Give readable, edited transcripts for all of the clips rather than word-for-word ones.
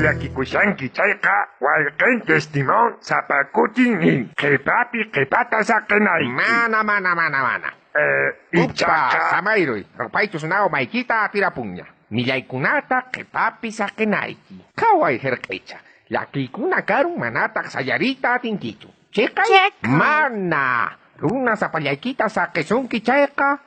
llakikushanki chayqa wallqin testimon sapakutin qhipapi qhipata saqinay. Mana. Ichaqa Samayruy, rupaychu sunaw maykita atirapuña. Millaykunata qhipapi saqinayki. Qhaway hirq'icha. Llakikuna karun manataq sayarita atinkichu. Chekay? Mana. Runa sapallaykita saqisunki chayqa.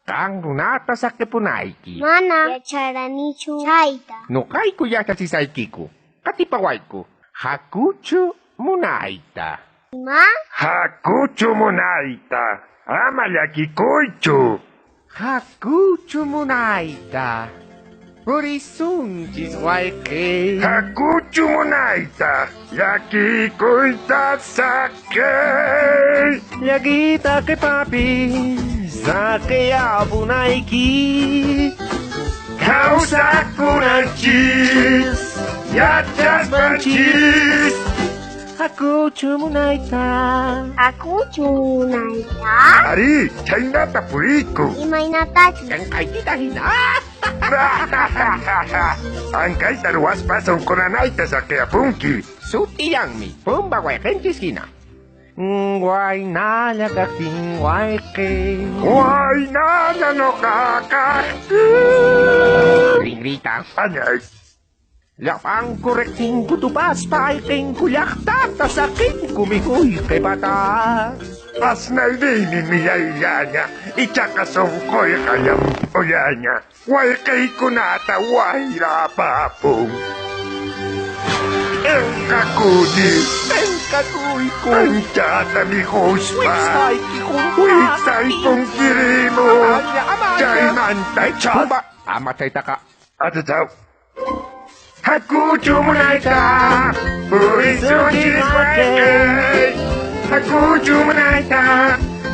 Kan runata saqipunayki. Mana yacharanichu chayta. Nuqayku yachachisaykiku. Qatipawayku. Hakuchu munayta. Ma? hakuchu munayta. Ama llakikuychu. Hakuchu munayta. Purisunchis wayqi. Hakuchu munayta. Llakikuyta saqay. Llakita qhipapi saqiyapunayki. Kawsakunanchis yachaspanchis. Hakuchu munayta. Hakuchu munayta. Ari, chaynata puriyku. Imaynatachu. Kankaytita hina. Ankayta ruwaspa sunqunanayta saqiyapunki. Sutiyanmi pumba wayqinchis hina. Waynalla kaqtin wayqi. Waynalla nuqaqaqti. Ringrita. Añay. Llap'anku riqsinku tupaspa ayqinku llaqtata saqinku mihuy qhipatas. Asnaydini millay ichaqa sunquyqa llampullaña. Wayqiykunata wayrapapun. Enkakuni. Enkakuyku. Anchata mihuspa. Wiksayki junta. Wiksaypun kirimu. Amaya. Chaymanta Chumba. Ama chaytaqa. Atataw. Hakuchu munayta. Purisunchis wayqi. Hakuchu munayta.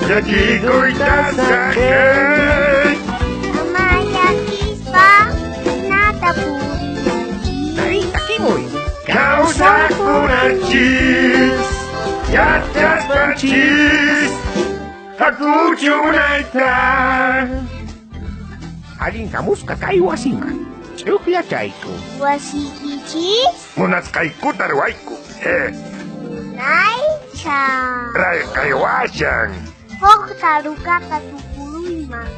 Llakikuyta saqay. Amayakispa nata puriyanchi. Ay, takimuy. Kawsakunanchis yachaspanchis. Hakuchu munayta. Allin kamusqa kay wasiman. Chukllachayku. Wasikichis Munasqaykuta ruwayku. naycha. Rayqaywashan. Huk tarukata tukuruyman.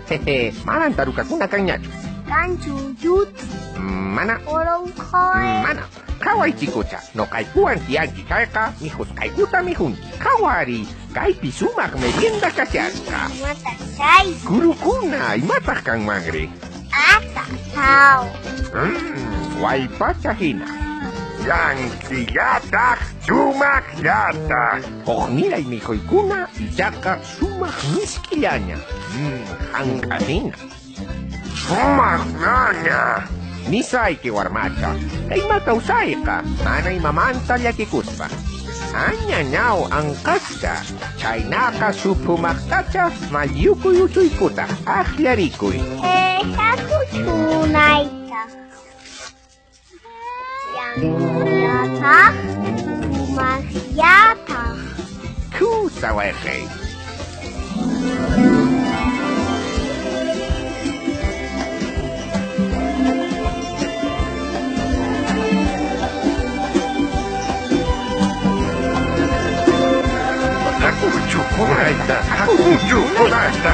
Jeje, manan tarukakuna kanñachu. Kanchu yuti. Mana. Oronkoy. Mana. Kaway chikucha. No kaykuwan tiyanki kayqa mihusqaykuta mihunki. Kawari. Kaypi sumaq merienda kashasqa. Mata chay. Kurukuna imataq kanmanri. Ata tao. Waypacha hina. Llankillataq sumakllata. Huknilay mihuykuna ichaqa sumaq miskillaña. Hanqa hina. Sumakllaña. Nisayki warmacha. Kaymata usayqa. Mana imamanta llakikuspa. Añañaw anqasqa. Chaynaqa supumaqtacha mayukuy uchuykuta aqllarikuy. Hakuchu munayta. Yankulata. Umahyata. Kusa wayqi. Hakuchu munayta. Hakuchu munayta.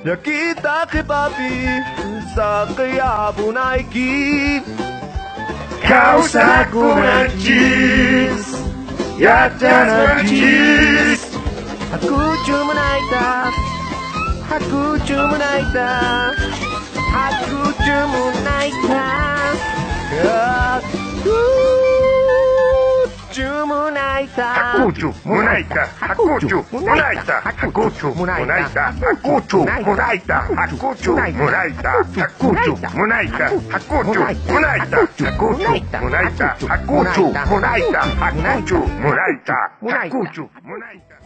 Llakita qhipapi saqiyapunayki. Kawsakunanchis yachaspanchis. Hakuchu munayta. Hakuchu munayta. Hakuchu munayta. Hakuchu munayta. Hakuchu munayta. Hakuchu munayta. Hakuchu munayta. Hakuchu munayta. Hakuchu munayta. Hakuchu munayta. Hakuchu munayta. Hakuchu munayta. Hakuchu munayta. Hakuchu munayta. Hakuchu munayta.